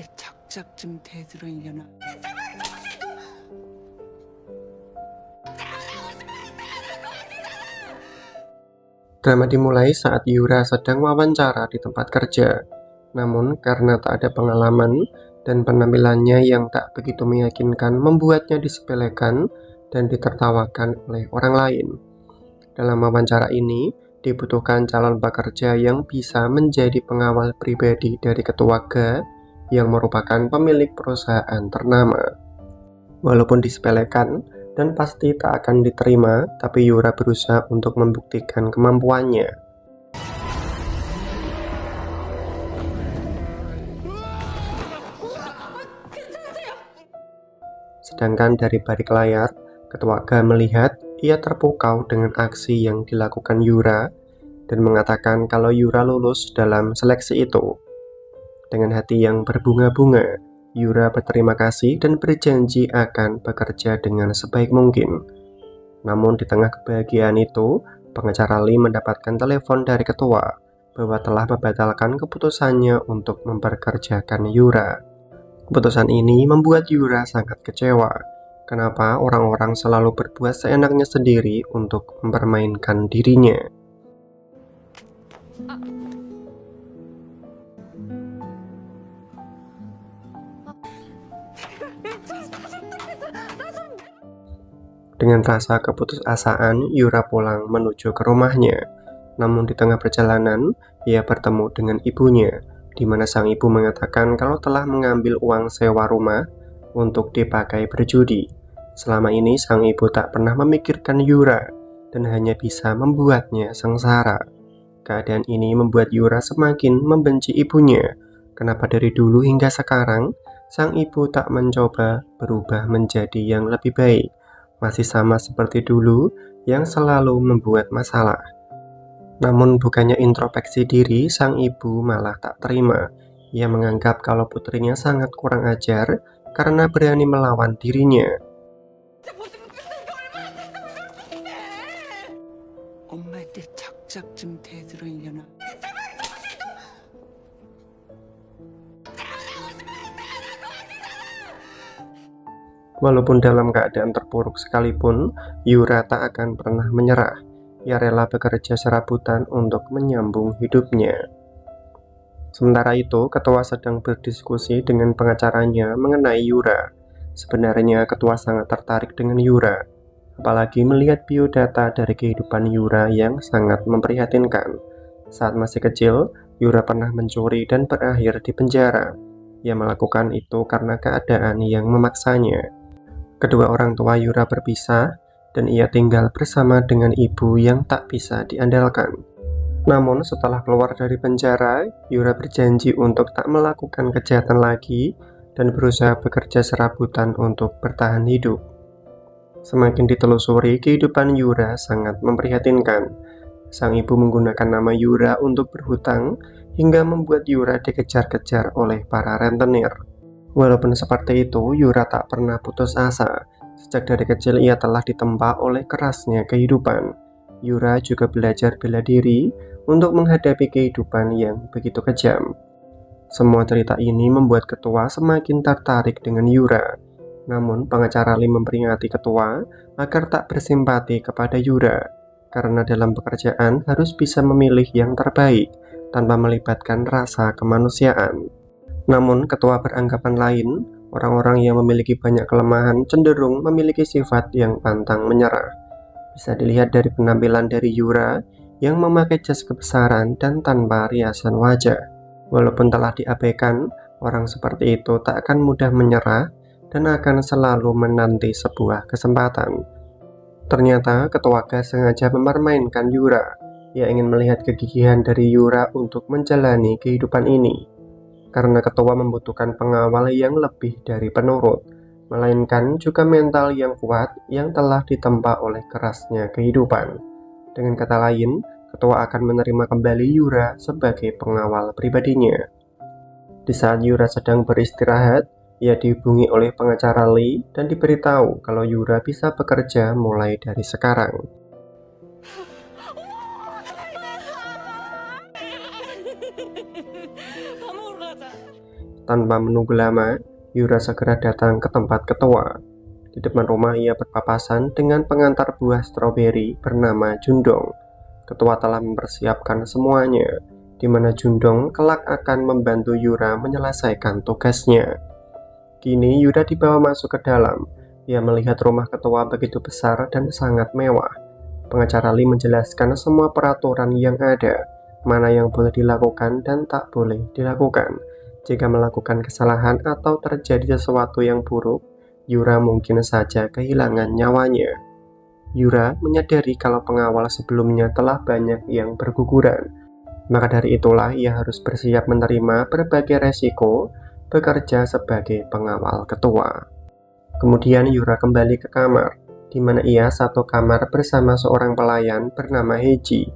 때 작작 좀 대들으려나. Drama dimulai saat Yura sedang wawancara di tempat kerja. Namun karena tak ada pengalaman dan penampilannya yang tak begitu meyakinkan membuatnya disepelekan dan ditertawakan oleh orang lain. Dalam wawancara ini, dibutuhkan calon pekerja yang bisa menjadi pengawal pribadi dari ketua GA yang merupakan pemilik perusahaan ternama. Walaupun disepelekan dan pasti tak akan diterima, tapi Yura berusaha untuk membuktikan kemampuannya. Sedangkan dari balik layar, ketua GA melihat ia terpukau dengan aksi yang dilakukan Yura dan mengatakan kalau Yura lulus dalam seleksi itu. Dengan hati yang berbunga-bunga, Yura berterima kasih dan berjanji akan bekerja dengan sebaik mungkin. Namun di tengah kebahagiaan itu, pengacara Lee mendapatkan telepon dari ketua bahwa telah membatalkan keputusannya untuk memperkerjakan Yura. Keputusan ini membuat Yura sangat kecewa. Kenapa orang-orang selalu berbuat seenaknya sendiri untuk mempermainkan dirinya? Dengan rasa keputusasaan, Yura pulang menuju ke rumahnya. Namun di tengah perjalanan, ia bertemu dengan ibunya, di mana sang ibu mengatakan kalau telah mengambil uang sewa rumah untuk dipakai berjudi. Selama ini sang ibu tak pernah memikirkan Yura dan hanya bisa membuatnya sengsara. Keadaan ini membuat Yura semakin membenci ibunya. Kenapa dari dulu hingga sekarang, sang ibu tak mencoba berubah menjadi yang lebih baik? Masih sama seperti dulu yang selalu membuat masalah. Namun bukannya introspeksi diri, sang ibu malah tak terima. Ia menganggap kalau putrinya sangat kurang ajar karena berani melawan dirinya. 엄마 때 작작 좀 대들으려나. Walaupun dalam keadaan terpuruk sekalipun, Yura tak akan pernah menyerah. Ia rela bekerja serabutan untuk menyambung hidupnya. Sementara itu, ketua sedang berdiskusi dengan pengacaranya mengenai Yura. Sebenarnya ketua sangat tertarik dengan Yura, apalagi melihat biodata dari kehidupan Yura yang sangat memprihatinkan. Saat masih kecil, Yura pernah mencuri dan berakhir di penjara. Ia melakukan itu karena keadaan yang memaksanya. Kedua orang tua Yura berpisah dan ia tinggal bersama dengan ibu yang tak bisa diandalkan. Namun setelah keluar dari penjara, Yura berjanji untuk tak melakukan kejahatan lagi dan berusaha bekerja serabutan untuk bertahan hidup. Semakin ditelusuri, kehidupan Yura sangat memprihatinkan. Sang ibu menggunakan nama Yura untuk berhutang hingga membuat Yura dikejar-kejar oleh para rentenir. Walaupun seperti itu, Yura tak pernah putus asa. Sejak dari kecil ia telah ditempa oleh kerasnya kehidupan. Yura juga belajar bela diri untuk menghadapi kehidupan yang begitu kejam. Semua cerita ini membuat ketua semakin tertarik dengan Yura. Namun pengacara Lee memperingati ketua agar tak bersimpati kepada Yura, karena dalam pekerjaan harus bisa memilih yang terbaik tanpa melibatkan rasa kemanusiaan. Namun ketua beranggapan lain, orang-orang yang memiliki banyak kelemahan cenderung memiliki sifat yang pantang menyerah. Bisa dilihat dari penampilan dari Yura yang memakai jas kebesaran dan tanpa riasan wajah. Walaupun telah diabaikan, orang seperti itu tak akan mudah menyerah dan akan selalu menanti sebuah kesempatan. Ternyata ketua GA sengaja mempermainkan Yura. Ia ingin melihat kegigihan dari Yura untuk menjalani kehidupan ini. Karena ketua membutuhkan pengawal yang lebih dari penurut, melainkan juga mental yang kuat yang telah ditempa oleh kerasnya kehidupan. Dengan kata lain, ketua akan menerima kembali Yura sebagai pengawal pribadinya. Di saat Yura sedang beristirahat, ia dihubungi oleh pengacara Lee dan diberitahu kalau Yura bisa bekerja mulai dari sekarang. Tanpa menunggu lama, Yura segera datang ke tempat ketua. Di depan rumah ia berpapasan dengan pengantar buah stroberi bernama Jundong. Ketua telah mempersiapkan semuanya, di mana Jundong kelak akan membantu Yura menyelesaikan tugasnya. Kini Yura dibawa masuk ke dalam. Ia melihat rumah ketua begitu besar dan sangat mewah. Pengacara Lee menjelaskan semua peraturan yang ada, mana yang boleh dilakukan dan tak boleh dilakukan. Jika melakukan kesalahan atau terjadi sesuatu yang buruk, Yura mungkin saja kehilangan nyawanya. Yura menyadari kalau pengawal sebelumnya telah banyak yang berguguran. Maka dari itulah ia harus bersiap menerima berbagai resiko bekerja sebagai pengawal ketua. Kemudian Yura kembali ke kamar, di mana ia satu kamar bersama seorang pelayan bernama Heiji.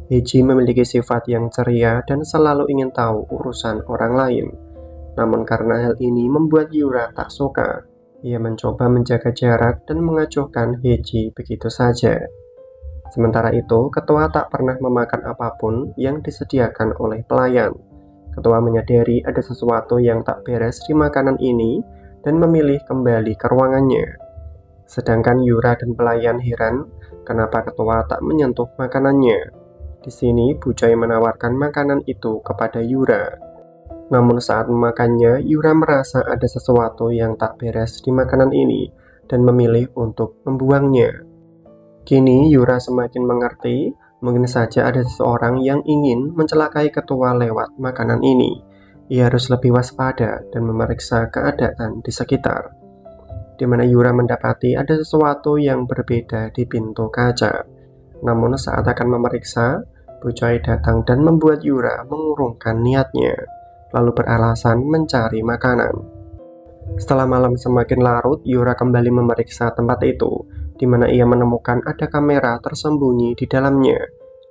Heiji memiliki sifat yang ceria dan selalu ingin tahu urusan orang lain. Namun karena hal ini membuat Yura tak suka, ia mencoba menjaga jarak dan mengacuhkan Heiji begitu saja. Sementara itu, ketua tak pernah memakan apapun yang disediakan oleh pelayan. Ketua menyadari ada sesuatu yang tak beres di makanan ini dan memilih kembali ke ruangannya. Sedangkan Yura dan pelayan heran kenapa ketua tak menyentuh makanannya. Di sini Bujai menawarkan makanan itu kepada Yura. Namun saat memakannya, Yura merasa ada sesuatu yang tak beres di makanan ini dan memilih untuk membuangnya. Kini Yura semakin mengerti, mungkin saja ada seseorang yang ingin mencelakai ketua lewat makanan ini. Ia harus lebih waspada dan memeriksa keadaan di sekitar, di mana Yura mendapati ada sesuatu yang berbeda di pintu kaca. Namun saat akan memeriksa, Bujai datang dan membuat Yura mengurungkan niatnya, lalu beralasan mencari makanan. Setelah malam semakin larut, Yura kembali memeriksa tempat itu, di mana ia menemukan ada kamera tersembunyi di dalamnya.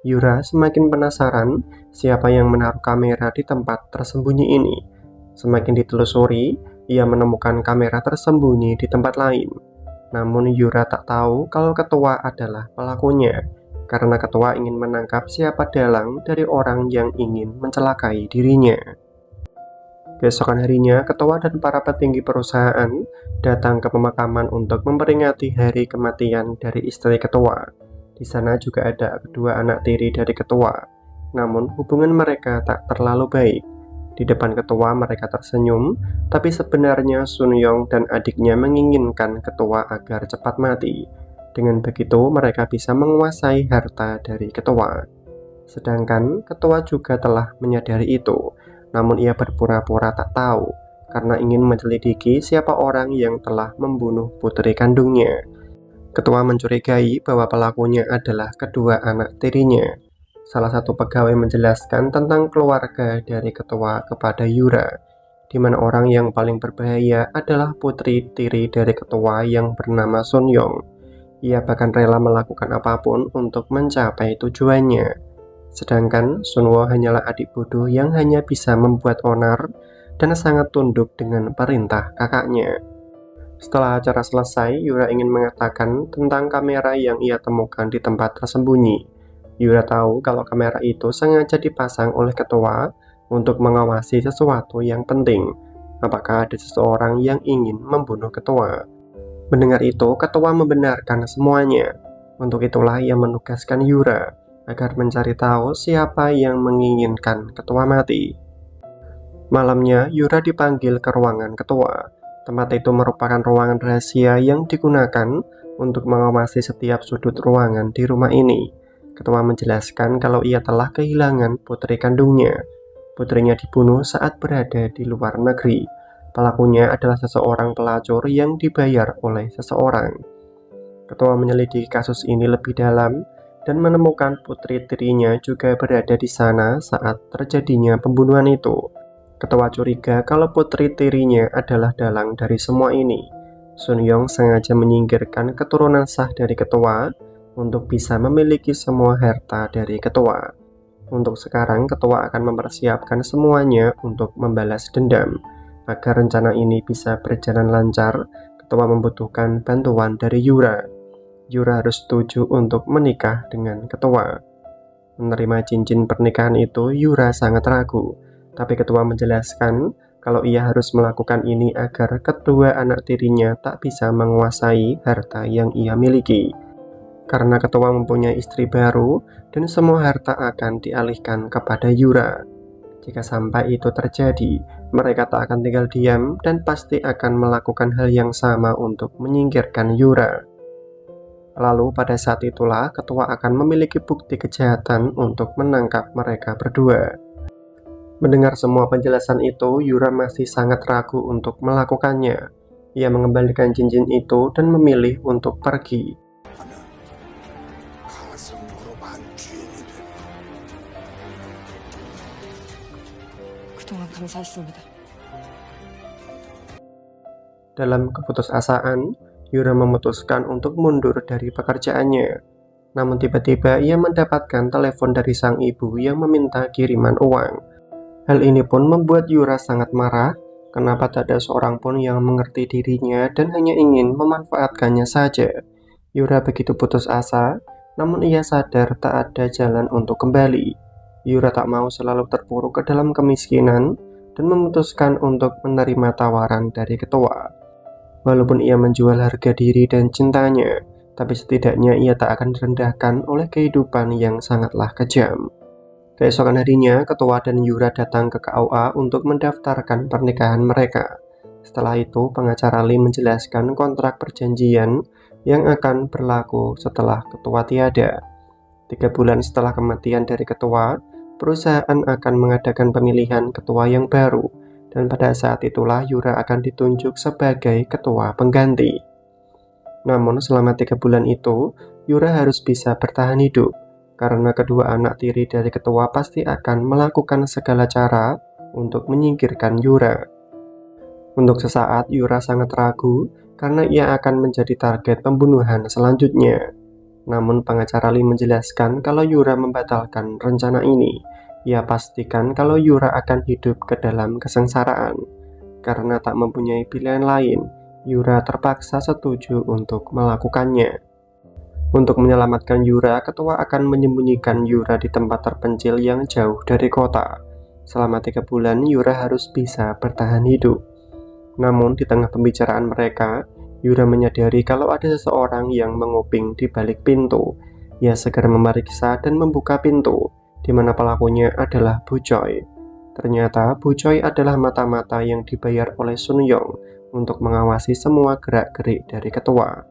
Yura semakin penasaran siapa yang menaruh kamera di tempat tersembunyi ini. Semakin ditelusuri, ia menemukan kamera tersembunyi di tempat lain. Namun Yura tak tahu kalau ketua adalah pelakunya, karena ketua ingin menangkap siapa dalang dari orang yang ingin mencelakai dirinya. Keesokan harinya, ketua dan para petinggi perusahaan datang ke pemakaman untuk memperingati hari kematian dari istri ketua. Di sana juga ada kedua anak tiri dari ketua, namun hubungan mereka tak terlalu baik. Di depan ketua mereka tersenyum, tapi sebenarnya Sun Yong dan adiknya menginginkan ketua agar cepat mati. Dengan begitu mereka bisa menguasai harta dari ketua. Sedangkan ketua juga telah menyadari itu, namun ia berpura-pura tak tahu karena ingin menyelidiki siapa orang yang telah membunuh putri kandungnya. Ketua mencurigai bahwa pelakunya adalah kedua anak tirinya. Salah satu pegawai menjelaskan tentang keluarga dari ketua kepada Yura, di mana orang yang paling berbahaya adalah putri tiri dari ketua yang bernama Sun Yong. Ia bahkan rela melakukan apapun untuk mencapai tujuannya. Sedangkan Sunwo hanyalah adik bodoh yang hanya bisa membuat onar dan sangat tunduk dengan perintah kakaknya. Setelah acara selesai, Yura ingin mengatakan tentang kamera yang ia temukan di tempat tersembunyi. Yura tahu kalau kamera itu sengaja dipasang oleh ketua untuk mengawasi sesuatu yang penting. Apakah ada seseorang yang ingin membunuh ketua? Mendengar itu, ketua membenarkan semuanya. Untuk itulah ia menugaskan Yura agar mencari tahu siapa yang menginginkan ketua mati. Malamnya, Yura dipanggil ke ruangan ketua. Tempat itu merupakan ruangan rahasia yang digunakan untuk mengawasi setiap sudut ruangan di rumah ini. Ketua menjelaskan kalau ia telah kehilangan putri kandungnya. Putrinya dibunuh saat berada di luar negeri. Pelakunya adalah seseorang pelacur yang dibayar oleh seseorang. Ketua menyelidiki kasus ini lebih dalam dan menemukan putri tirinya juga berada di sana saat terjadinya pembunuhan itu. Ketua curiga kalau putri tirinya adalah dalang dari semua ini. Sun Yong sengaja menyingkirkan keturunan sah dari ketua untuk bisa memiliki semua harta dari ketua. Untuk sekarang, ketua akan mempersiapkan semuanya untuk membalas dendam. Agar rencana ini bisa berjalan lancar, ketua membutuhkan bantuan dari Yura. Yura harus setuju untuk menikah dengan ketua. Menerima cincin pernikahan itu, Yura sangat ragu. Tapi ketua menjelaskan kalau ia harus melakukan ini agar kedua anak tirinya tak bisa menguasai harta yang ia miliki. Karena ketua mempunyai istri baru dan semua harta akan dialihkan kepada Yura. Jika sampai itu terjadi, mereka tak akan tinggal diam dan pasti akan melakukan hal yang sama untuk menyingkirkan Yura. Lalu pada saat itulah ketua akan memiliki bukti kejahatan untuk menangkap mereka berdua. Mendengar semua penjelasan itu, Yura masih sangat ragu untuk melakukannya. Ia mengembalikan cincin itu dan memilih untuk pergi. 그동안 감사했습니다. Dalam keputusasaan, Yura memutuskan untuk mundur dari pekerjaannya. Namun tiba-tiba ia mendapatkan telepon dari sang ibu yang meminta kiriman uang. Hal ini pun membuat Yura sangat marah. Kenapa tak ada seorang pun yang mengerti dirinya dan hanya ingin memanfaatkannya saja. Yura begitu putus asa, namun ia sadar tak ada jalan untuk kembali. Yura tak mau selalu terpuruk ke dalam kemiskinan dan memutuskan untuk menerima tawaran dari ketua. Walaupun ia menjual harga diri dan cintanya, tapi setidaknya ia tak akan direndahkan oleh kehidupan yang sangatlah kejam. Keesokan harinya, ketua dan Yura datang ke KUA untuk mendaftarkan pernikahan mereka. Setelah itu, pengacara Lee menjelaskan kontrak perjanjian yang akan berlaku setelah ketua tiada. 3 bulan setelah kematian dari ketua, perusahaan akan mengadakan pemilihan ketua yang baru, dan pada saat itulah Yura akan ditunjuk sebagai ketua pengganti. Namun selama 3 bulan itu, Yura harus bisa bertahan hidup, karena kedua anak tiri dari ketua pasti akan melakukan segala cara untuk menyingkirkan Yura. Untuk sesaat, Yura sangat ragu karena ia akan menjadi target pembunuhan selanjutnya. Namun pengacara Lee menjelaskan kalau Yura membatalkan rencana ini. Ia pastikan kalau Yura akan hidup ke dalam kesengsaraan. Karena tak mempunyai pilihan lain, Yura terpaksa setuju untuk melakukannya. Untuk menyelamatkan Yura, ketua akan menyembunyikan Yura di tempat terpencil yang jauh dari kota. Selama 3 bulan, Yura harus bisa bertahan hidup. Namun di tengah pembicaraan mereka, Yura menyadari kalau ada seseorang yang menguping di balik pintu. Ia segera memeriksa dan membuka pintu, di mana pelakunya adalah Bu Choi. Ternyata Bu Choi adalah mata-mata yang dibayar oleh Sun Yong untuk mengawasi semua gerak-gerik dari ketua.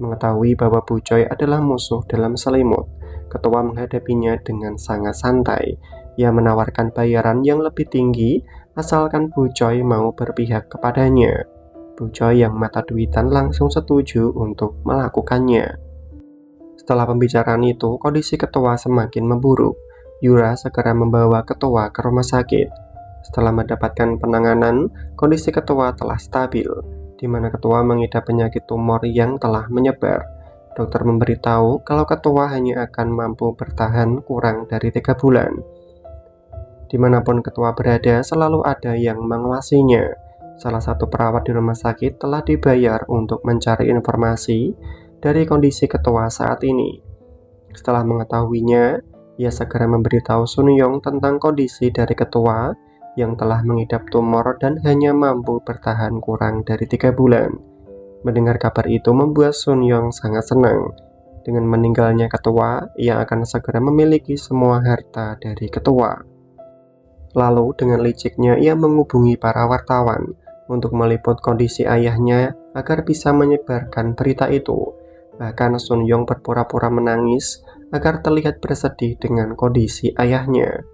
Mengetahui bahwa Bu Choi adalah musuh dalam selimut, ketua menghadapinya dengan sangat santai. Ia menawarkan bayaran yang lebih tinggi asalkan Bu Choi mau berpihak kepadanya. Bu Choi yang mata duitan langsung setuju untuk melakukannya. Setelah pembicaraan itu, kondisi ketua semakin memburuk. Yura segera membawa ketua ke rumah sakit. Setelah mendapatkan penanganan, kondisi ketua telah stabil, di mana ketua mengidap penyakit tumor yang telah menyebar. Dokter memberitahu kalau ketua hanya akan mampu bertahan kurang dari 3 bulan. Dimanapun ketua berada, selalu ada yang mengawasinya. Salah satu perawat di rumah sakit telah dibayar untuk mencari informasi dari kondisi ketua saat ini. Setelah mengetahuinya, ia segera memberitahu Sun Yong tentang kondisi dari ketua yang telah mengidap tumor dan hanya mampu bertahan kurang dari 3 bulan. Mendengar kabar itu membuat Sun Yong sangat senang. Dengan meninggalnya ketua, ia akan segera memiliki semua harta dari ketua. Lalu dengan liciknya ia menghubungi para wartawan untuk meliput kondisi ayahnya agar bisa menyebarkan berita itu. Bahkan Sun Yong berpura-pura menangis agar terlihat bersedih dengan kondisi ayahnya.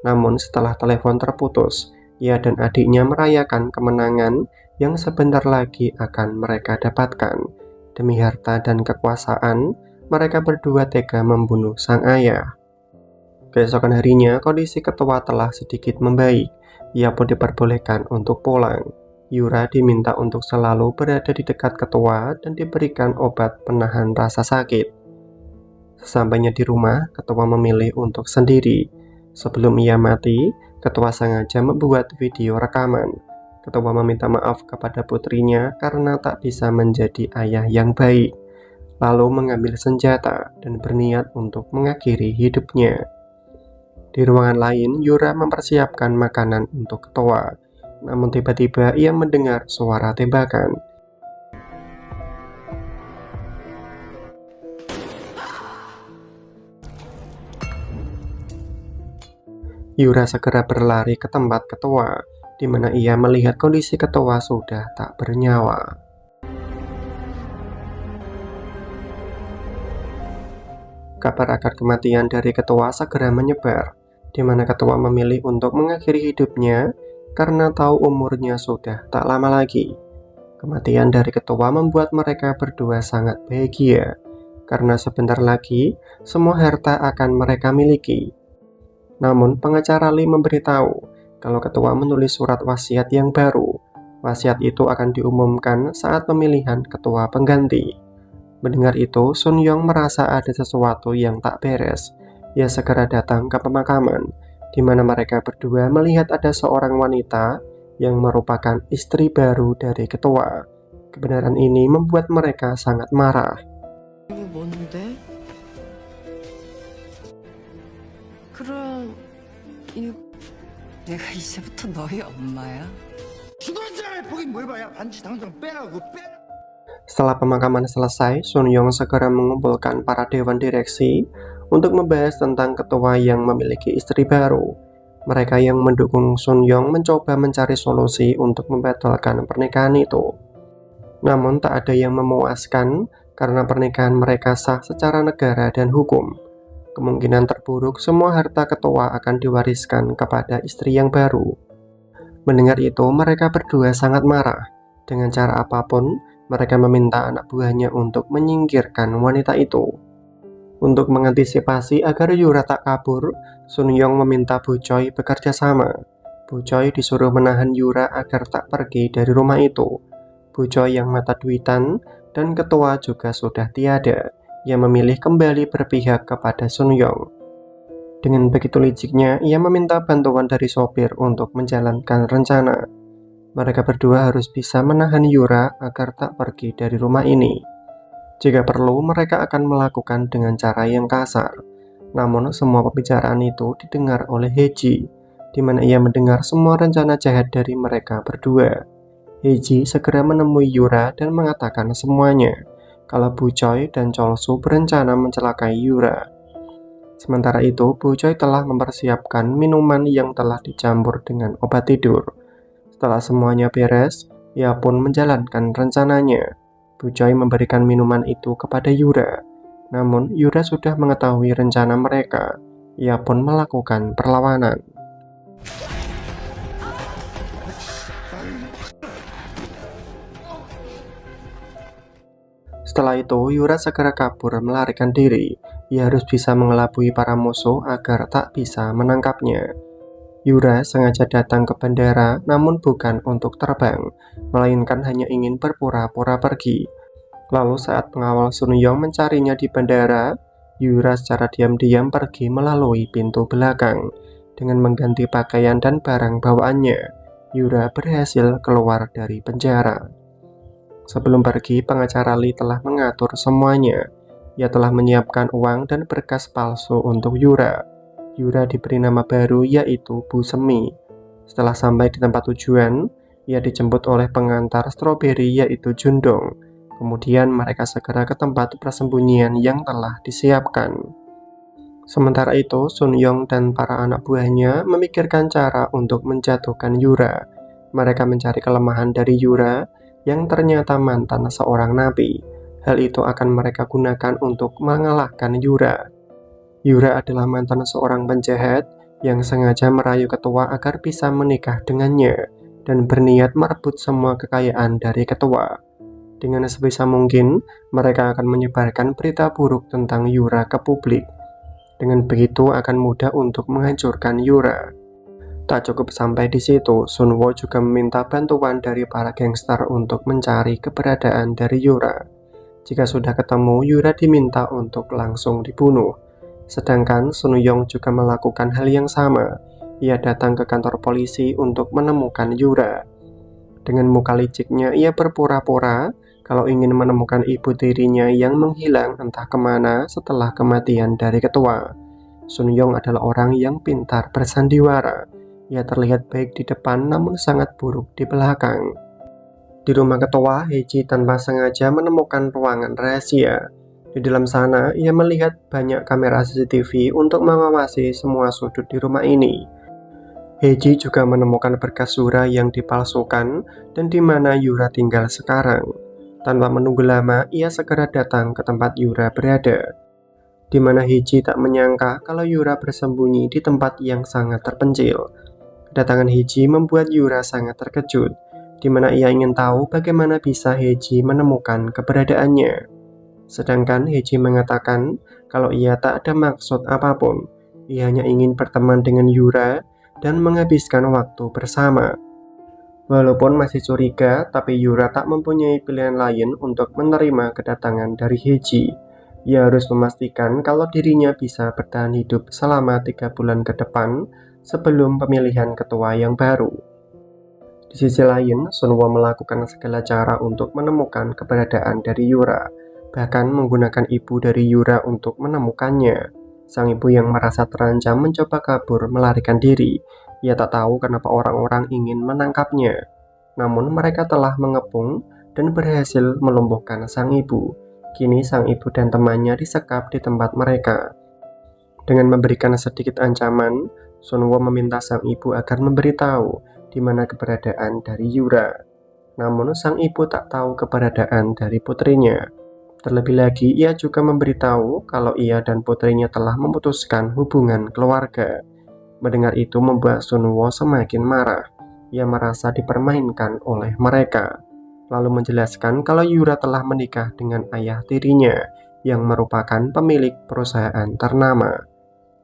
Namun setelah telepon terputus, ia dan adiknya merayakan kemenangan yang sebentar lagi akan mereka dapatkan. Demi harta dan kekuasaan, mereka berdua tega membunuh sang ayah. Keesokan harinya, kondisi ketua telah sedikit membaik. Ia pun diperbolehkan untuk pulang. Yura diminta untuk selalu berada di dekat ketua dan diberikan obat penahan rasa sakit. Sesampainya di rumah, ketua memilih untuk sendiri. Sebelum ia mati, ketua sengaja membuat video rekaman. Ketua meminta maaf kepada putrinya karena tak bisa menjadi ayah yang baik. Lalu mengambil senjata dan berniat untuk mengakhiri hidupnya. Di ruangan lain, Yura mempersiapkan makanan untuk ketua. Namun tiba-tiba ia mendengar suara tembakan. Yura segera berlari ke tempat ketua, di mana ia melihat kondisi ketua sudah tak bernyawa. Kabar akan kematian dari ketua segera menyebar, di mana ketua memilih untuk mengakhiri hidupnya karena tahu umurnya sudah tak lama lagi. Kematian dari ketua membuat mereka berdua sangat bahagia, karena sebentar lagi semua harta akan mereka miliki. Namun pengacara Lee memberitahu kalau ketua menulis surat wasiat yang baru. Wasiat itu akan diumumkan saat pemilihan ketua pengganti. Mendengar itu, Sun Yong merasa ada sesuatu yang tak beres. Ia segera datang ke pemakaman, di mana mereka berdua melihat ada seorang wanita yang merupakan istri baru dari ketua. Kebenaran ini membuat mereka sangat marah. 이거 뭔데? 그럼 내가 이제부터 너희 엄마야? 죽은 사람의 복이 뭘 봐야 반드시 당장 빼라고 빼. Setelah pemakaman selesai, Sun Yong segera mengumpulkan para dewan direksi untuk membahas tentang ketua yang memiliki istri baru. Mereka yang mendukung Sun Yong mencoba mencari solusi untuk membatalkan pernikahan itu. Namun tak ada yang memuaskan karena pernikahan mereka sah secara negara dan hukum. Kemungkinan terburuk semua harta ketua akan diwariskan kepada istri yang baru. Mendengar itu, mereka berdua sangat marah. Dengan cara apapun, mereka meminta anak buahnya untuk menyingkirkan wanita itu. Untuk mengantisipasi agar Yura tak kabur, Sun Yong meminta Bu Choi bekerja sama. Bu Choi disuruh menahan Yura agar tak pergi dari rumah itu. Bu Choi yang mata duitan dan ketua juga sudah tiada. Ia memilih kembali berpihak kepada Sun Yong. Dengan begitu liciknya, ia meminta bantuan dari sopir untuk menjalankan rencana. Mereka berdua harus bisa menahan Yura agar tak pergi dari rumah ini. Jika perlu, mereka akan melakukan dengan cara yang kasar. Namun, semua pembicaraan itu didengar oleh Heiji, di mana ia mendengar semua rencana jahat dari mereka berdua. Heiji segera menemui Yura dan mengatakan semuanya, kalau Bu Choi dan Cholsu berencana mencelakai Yura. Sementara itu, Bu Choi telah mempersiapkan minuman yang telah dicampur dengan obat tidur. Setelah semuanya beres, ia pun menjalankan rencananya. Bu Choi memberikan minuman itu kepada Yura. Namun, Yura sudah mengetahui rencana mereka. Ia pun melakukan perlawanan. Setelah itu, Yura segera kabur melarikan diri. Ia harus bisa mengelabui para musuh agar tak bisa menangkapnya. Yura sengaja datang ke bandara, namun bukan untuk terbang, melainkan hanya ingin berpura-pura pergi. Lalu saat pengawal Sun Yong mencarinya di bandara, Yura secara diam-diam pergi melalui pintu belakang. Dengan mengganti pakaian dan barang bawaannya, Yura berhasil keluar dari penjara. Sebelum pergi, pengacara Lee telah mengatur semuanya. Ia telah menyiapkan uang dan berkas palsu untuk Yura. Yura diberi nama baru yaitu Bu Semi. Setelah sampai di tempat tujuan, ia dijemput oleh pengantar stroberi yaitu Jundong. Kemudian mereka segera ke tempat persembunyian yang telah disiapkan. Sementara itu, Sun Yong dan para anak buahnya memikirkan cara untuk menjatuhkan Yura. Mereka mencari kelemahan dari Yura yang ternyata mantan seorang nabi. Hal itu akan mereka gunakan untuk mengalahkan Yura. Yura adalah mantan seorang penjahat yang sengaja merayu ketua agar bisa menikah dengannya dan berniat merebut semua kekayaan dari ketua. Dengan sebisa mungkin, mereka akan menyebarkan berita buruk tentang Yura ke publik. Dengan begitu akan mudah untuk menghancurkan Yura. Tak cukup sampai di situ, Sun Wo juga meminta bantuan dari para gangster untuk mencari keberadaan dari Yura. Jika sudah ketemu, Yura diminta untuk langsung dibunuh. Sedangkan Sun Yong juga melakukan hal yang sama. Ia datang ke kantor polisi untuk menemukan Yura. Dengan muka liciknya, ia berpura-pura kalau ingin menemukan ibu tirinya yang menghilang entah kemana setelah kematian dari ketua. Sun Yong adalah orang yang pintar bersandiwara. Ia terlihat baik di depan namun sangat buruk di belakang. Di rumah ketua, Heiji tanpa sengaja menemukan ruangan rahasia. Di dalam sana, ia melihat banyak kamera CCTV untuk mengawasi semua sudut di rumah ini. Heiji juga menemukan berkas Yura yang dipalsukan dan di mana Yura tinggal sekarang. Tanpa menunggu lama, ia segera datang ke tempat Yura berada. Di mana Heiji tak menyangka kalau Yura bersembunyi di tempat yang sangat terpencil. Kedatangan Heiji membuat Yura sangat terkejut, di mana ia ingin tahu bagaimana bisa Heiji menemukan keberadaannya. Sedangkan Heiji mengatakan kalau ia tak ada maksud apapun, ia hanya ingin berteman dengan Yura dan menghabiskan waktu bersama. Walaupun masih curiga, tapi Yura tak mempunyai pilihan lain untuk menerima kedatangan dari Heiji. Ia harus memastikan kalau dirinya bisa bertahan hidup selama 3 bulan ke depan sebelum pemilihan ketua yang baru. Di sisi lain, Sunwo melakukan segala cara untuk menemukan keberadaan dari Yura, bahkan menggunakan ibu dari Yura untuk menemukannya. Sang ibu yang merasa terancam mencoba kabur melarikan diri. Ia tak tahu kenapa orang-orang ingin menangkapnya. Namun mereka telah mengepung dan berhasil melumpuhkan sang ibu. Kini sang ibu dan temannya disekap di tempat mereka. Dengan memberikan sedikit ancaman, Sunwo meminta sang ibu agar memberitahu di mana keberadaan dari Yura. Namun sang ibu tak tahu keberadaan dari putrinya. Terlebih lagi, ia juga memberitahu kalau ia dan putrinya telah memutuskan hubungan keluarga. Mendengar itu membuat Sunwo semakin marah. Ia merasa dipermainkan oleh mereka. Lalu menjelaskan kalau Yura telah menikah dengan ayah tirinya yang merupakan pemilik perusahaan ternama.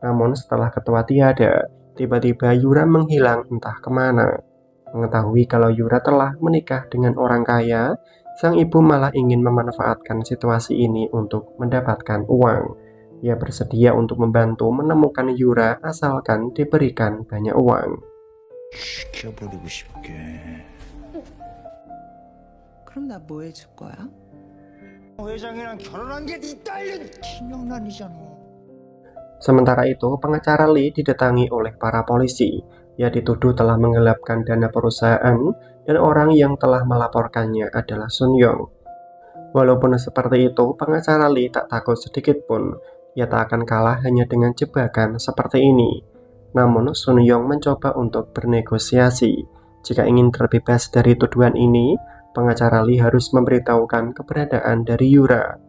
Namun setelah ketua tiada, tiba-tiba Yura menghilang entah kemana. Mengetahui kalau Yura telah menikah dengan orang kaya, sang ibu malah ingin memanfaatkan situasi ini untuk mendapatkan uang. Ia bersedia untuk membantu menemukan Yura asalkan diberikan banyak uang. 죽여버리고 싶게. 그럼 나 뭐 해줄 거야? 회장이랑 결혼한 게 네 딸린 기념란이잖아. Sementara itu, pengacara Lee didatangi oleh para polisi. Ia dituduh telah menggelapkan dana perusahaan dan orang yang telah melaporkannya adalah Sun Yong. Walaupun seperti itu, pengacara Lee tak takut sedikit pun. Ia tak akan kalah hanya dengan jebakan seperti ini. Namun, Sun Yong mencoba untuk bernegosiasi. Jika ingin terbebas dari tuduhan ini, pengacara Lee harus memberitahukan keberadaan dari Yura.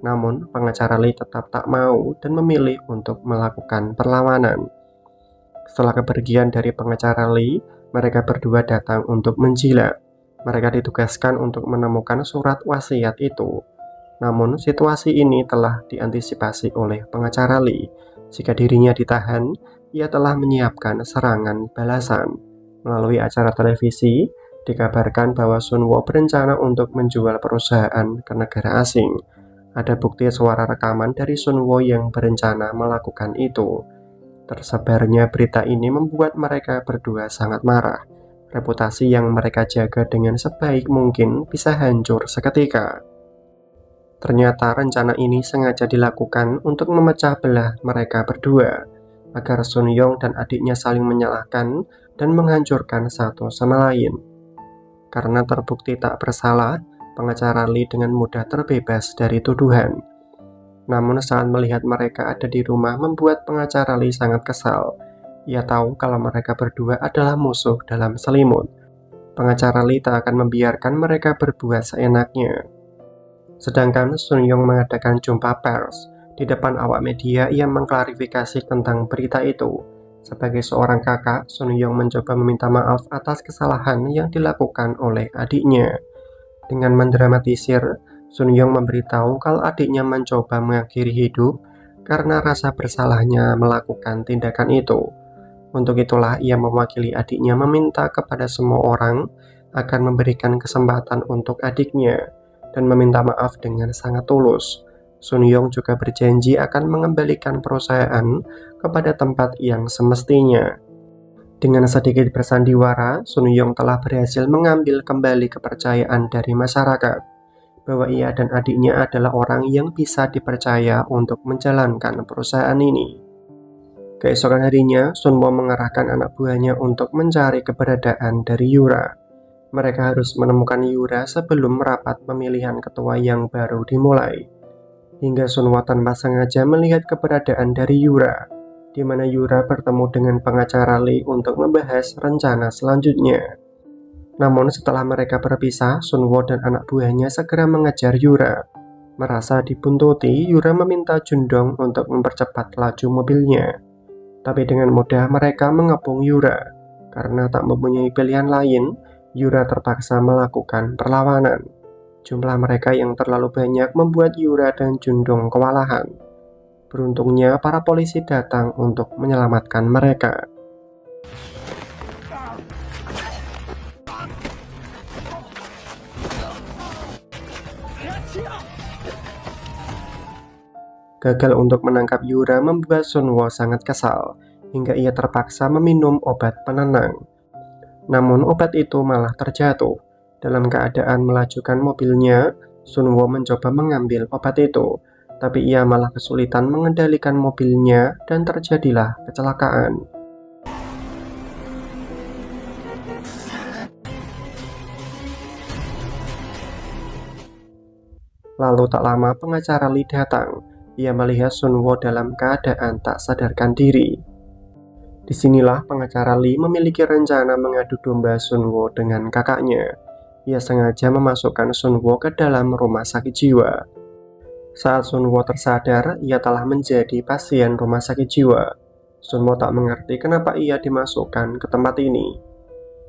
Namun, pengacara Lee tetap tak mau dan memilih untuk melakukan perlawanan. Setelah kepergian dari pengacara Lee, mereka berdua datang untuk menjilat. Mereka ditugaskan untuk menemukan surat wasiat itu. Namun, situasi ini telah diantisipasi oleh pengacara Lee. Jika dirinya ditahan, ia telah menyiapkan serangan balasan. Melalui acara televisi, dikabarkan bahwa Sunwo berencana untuk menjual perusahaan ke negara asing. Ada bukti suara rekaman dari Sunwo yang berencana melakukan itu. Tersebarnya berita ini membuat mereka berdua sangat marah. Reputasi yang mereka jaga dengan sebaik mungkin bisa hancur seketika. Ternyata rencana ini sengaja dilakukan untuk memecah belah mereka berdua, agar Sun Yong dan adiknya saling menyalahkan dan menghancurkan satu sama lain. Karena terbukti tak bersalah, pengacara Lee dengan mudah terbebas dari tuduhan. Namun saat melihat mereka ada di rumah membuat pengacara Lee sangat kesal. Ia tahu kalau mereka berdua adalah musuh dalam selimut. Pengacara Lee tak akan membiarkan mereka berbuat seenaknya. Sedangkan Sun Yong mengadakan jumpa pers. Di depan awak media, ia mengklarifikasi tentang berita itu. Sebagai seorang kakak, Sun Yong mencoba meminta maaf atas kesalahan yang dilakukan oleh adiknya. Dengan mendramatisir, Sun Yong memberitahu kalau adiknya mencoba mengakhiri hidup karena rasa bersalahnya melakukan tindakan itu. Untuk itulah ia mewakili adiknya meminta kepada semua orang agar memberikan kesempatan untuk adiknya dan meminta maaf dengan sangat tulus. Sun Yong juga berjanji akan mengembalikan perusahaan kepada tempat yang semestinya. Dengan sedikit bersandiwara, Sun Yong telah berhasil mengambil kembali kepercayaan dari masyarakat bahwa ia dan adiknya adalah orang yang bisa dipercaya untuk menjalankan perusahaan ini. Keesokan harinya, Sunwo mengerahkan anak buahnya untuk mencari keberadaan dari Yura. Mereka harus menemukan Yura sebelum rapat pemilihan ketua yang baru dimulai. Hingga Sunwo tanpa sengaja melihat keberadaan dari Yura, di mana Yura bertemu dengan pengacara Lee untuk membahas rencana selanjutnya. Namun setelah mereka berpisah, Sunwo dan anak buahnya segera mengejar Yura. Merasa dibuntuti, Yura meminta Jundong untuk mempercepat laju mobilnya. Tapi dengan mudah mereka mengepung Yura. Karena tak mempunyai pilihan lain, Yura terpaksa melakukan perlawanan. Jumlah mereka yang terlalu banyak membuat Yura dan Jundong kewalahan. Beruntungnya para polisi datang untuk menyelamatkan mereka. Gagal untuk menangkap Yura membuat Sunwo sangat kesal, hingga ia terpaksa meminum obat penenang. Namun obat itu malah terjatuh. Dalam keadaan melajukan mobilnya, Sunwo mencoba mengambil obat itu, tapi ia malah kesulitan mengendalikan mobilnya dan terjadilah kecelakaan. Lalu tak lama pengacara Lee datang. Ia melihat Sunwo dalam keadaan tak sadarkan diri. Disinilah pengacara Lee memiliki rencana mengadu domba Sunwo dengan kakaknya. Ia sengaja memasukkan Sunwo ke dalam rumah sakit jiwa. Saat Sunwo tersadar, ia telah menjadi pasien rumah sakit jiwa. Sunwo tak mengerti kenapa ia dimasukkan ke tempat ini.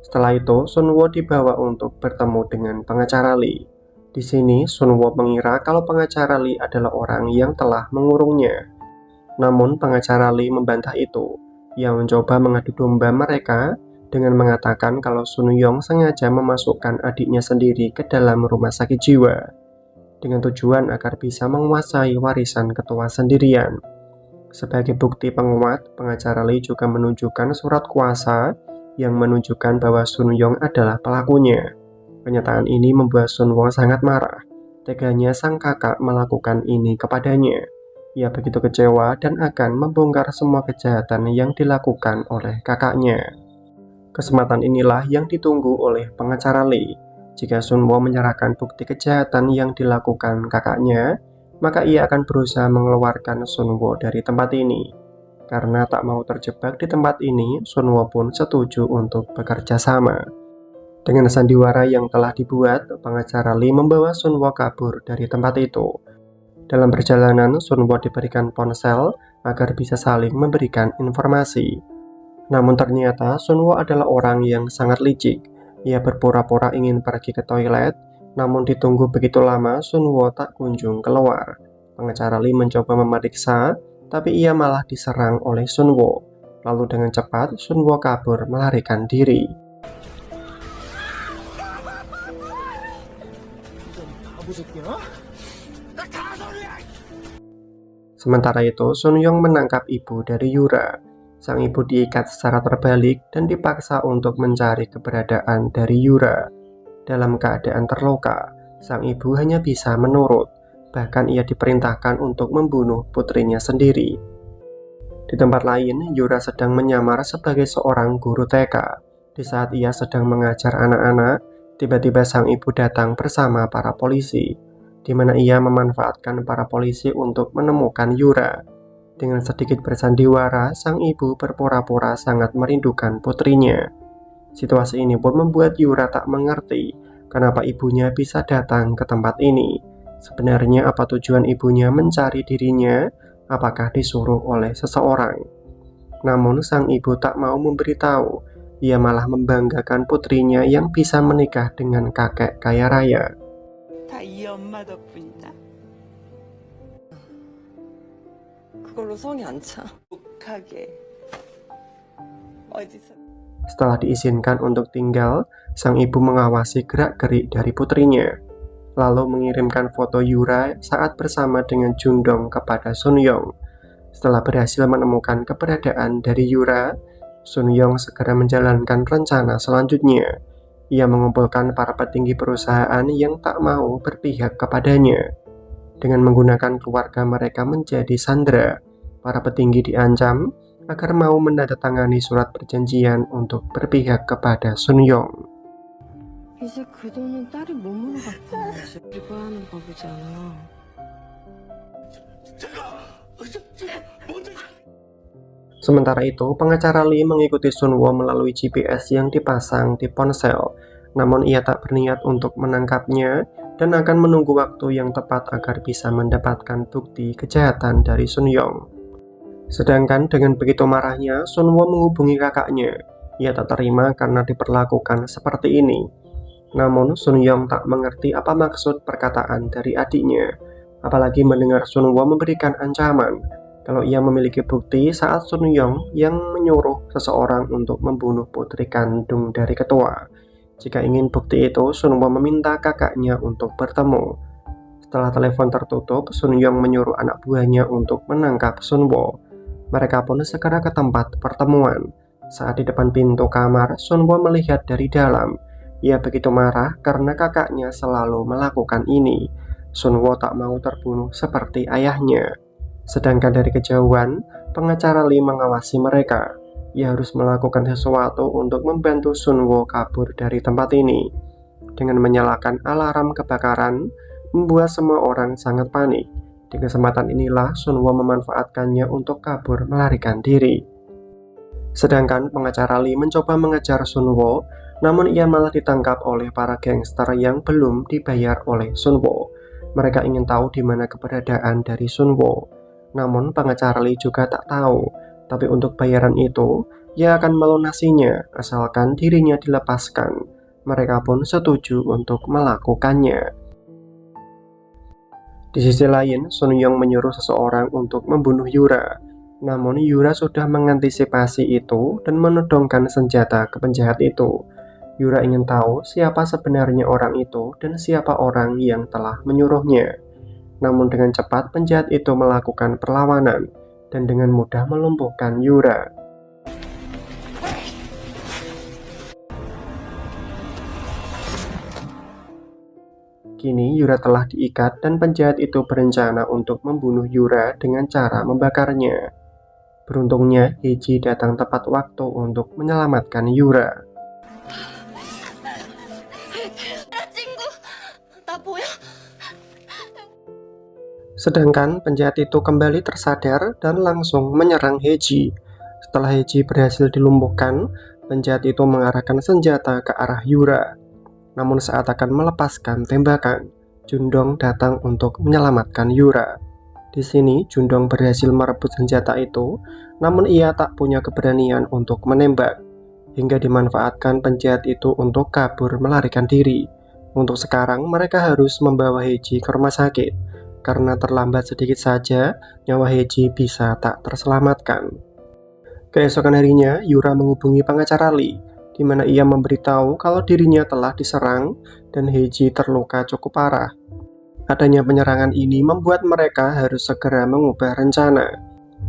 Setelah itu, Sunwo dibawa untuk bertemu dengan pengacara Lee. Di sini, Sunwo mengira kalau pengacara Lee adalah orang yang telah mengurungnya. Namun, pengacara Lee membantah itu. Ia mencoba mengadu domba mereka dengan mengatakan kalau Sun Yong sengaja memasukkan adiknya sendiri ke dalam rumah sakit jiwa, dengan tujuan agar bisa menguasai warisan ketua sendirian. Sebagai bukti penguat, pengacara Lee juga menunjukkan surat kuasa yang menunjukkan bahwa Sun Yong adalah pelakunya. Kenyataan ini membuat Sunwo sangat marah. Teganya sang kakak melakukan ini kepadanya. Ia begitu kecewa dan akan membongkar semua kejahatan yang dilakukan oleh kakaknya. Kesempatan inilah yang ditunggu oleh pengacara Lee. Jika Sunwo menyerahkan bukti kejahatan yang dilakukan kakaknya, maka ia akan berusaha mengeluarkan Sunwo dari tempat ini. Karena tak mau terjebak di tempat ini, Sunwo pun setuju untuk bekerja sama. Dengan sandiwara yang telah dibuat, pengacara Lee membawa Sunwo kabur dari tempat itu. Dalam perjalanan, Sunwo diberikan ponsel agar bisa saling memberikan informasi. Namun ternyata Sunwo adalah orang yang sangat licik. Ia berpura-pura ingin pergi ke toilet, namun ditunggu begitu lama Sunwo tak kunjung keluar. Pengacara Lee mencoba memeriksa, tapi ia malah diserang oleh Sunwo. Lalu dengan cepat Sunwo kabur melarikan diri. Sementara itu, Sun Yong menangkap ibu dari Yura. Sang ibu diikat secara terbalik dan dipaksa untuk mencari keberadaan dari Yura. Dalam keadaan terluka, sang ibu hanya bisa menurut. Bahkan ia diperintahkan untuk membunuh putrinya sendiri. Di tempat lain, Yura sedang menyamar sebagai seorang guru TK. Di saat ia sedang mengajar anak-anak, tiba-tiba sang ibu datang bersama para polisi, di mana ia memanfaatkan para polisi untuk menemukan Yura. Dengan sedikit bersandiwara, sang ibu berpura-pura sangat merindukan putrinya. Situasi ini pun membuat Yura tak mengerti kenapa ibunya bisa datang ke tempat ini. Sebenarnya apa tujuan ibunya mencari dirinya? Apakah disuruh oleh seseorang? Namun sang ibu tak mau memberitahu. Ia malah membanggakan putrinya yang bisa menikah dengan kakek kaya raya. 다 이 엄마 덕분이다. 그걸로 성이 안 차. 독하게. 어디서? Setelah diizinkan untuk tinggal, sang ibu mengawasi gerak-gerik dari putrinya, lalu mengirimkan foto Yura saat bersama dengan Jundong kepada Sun Yong. Setelah berhasil menemukan keberadaan dari Yura, Sun Yong segera menjalankan rencana selanjutnya. Ia mengumpulkan para petinggi perusahaan yang tak mau berpihak kepadanya. Dengan menggunakan keluarga mereka menjadi sandera, para petinggi diancam agar mau menandatangani surat perjanjian untuk berpihak kepada Sun Yong. 이제 그 돈은 딸이 몸으로 갚아. 이거 하는 법이잖아. Sementara itu, pengacara Lee mengikuti Sun Wo melalui GPS yang dipasang di ponsel. Namun ia tak berniat untuk menangkapnya dan akan menunggu waktu yang tepat agar bisa mendapatkan bukti kejahatan dari Sun Yong. Sedangkan dengan begitu marahnya, Sun Wo menghubungi kakaknya. Ia tak terima karena diperlakukan seperti ini. Namun Sun Yong tak mengerti apa maksud perkataan dari adiknya. Apalagi mendengar Sun Wo memberikan ancaman kalau ia memiliki bukti saat Sun Yong yang menyuruh seseorang untuk membunuh putri kandung dari ketua. Jika ingin bukti itu, Sun Wo meminta kakaknya untuk bertemu. Setelah telepon tertutup, Sun Yong menyuruh anak buahnya untuk menangkap Sun Wo. Mereka pun segera ke tempat pertemuan. Saat di depan pintu kamar, Sun Wo melihat dari dalam. Ia begitu marah karena kakaknya selalu melakukan ini. Sun Wo tak mau terbunuh seperti ayahnya. Sedangkan dari kejauhan, pengacara Lee mengawasi mereka. Ia harus melakukan sesuatu untuk membantu Sun Wo kabur dari tempat ini. Dengan menyalakan alarm kebakaran, membuat semua orang sangat panik. Di kesempatan inilah Sun Wo memanfaatkannya untuk kabur melarikan diri. Sedangkan pengacara Lee mencoba mengejar Sun Wo, namun ia malah ditangkap oleh para gangster yang belum dibayar oleh Sun Wo. Mereka ingin tahu di mana keberadaan dari Sun Wo. Namun pengacara Lee juga tak tahu, tapi untuk bayaran itu, ia akan melunasinya asalkan dirinya dilepaskan. Mereka pun setuju untuk melakukannya. Di sisi lain, Sun Yong menyuruh seseorang untuk membunuh Yura. Namun Yura sudah mengantisipasi itu dan menodongkan senjata ke penjahat itu. Yura ingin tahu siapa sebenarnya orang itu dan siapa orang yang telah menyuruhnya. Namun dengan cepat penjahat itu melakukan perlawanan dan dengan mudah melumpuhkan Yura. Kini Yura telah diikat dan penjahat itu berencana untuk membunuh Yura dengan cara membakarnya. Beruntungnya Heiji datang tepat waktu untuk menyelamatkan Yura. Sedangkan penjahat itu kembali tersadar dan langsung menyerang Heiji. Setelah Heiji berhasil dilumpuhkan, penjahat itu mengarahkan senjata ke arah Yura. Namun saat akan melepaskan tembakan, Jundong datang untuk menyelamatkan Yura. Di sini Jundong berhasil merebut senjata itu, namun ia tak punya keberanian untuk menembak, hingga dimanfaatkan penjahat itu untuk kabur melarikan diri. Untuk sekarang mereka harus membawa Heiji ke rumah sakit, karena terlambat sedikit saja nyawa Heiji bisa tak terselamatkan. Keesokan harinya Yura menghubungi pengacara Lee, di mana ia memberitahu kalau dirinya telah diserang dan Heiji terluka cukup parah. Adanya penyerangan ini membuat mereka harus segera mengubah rencana.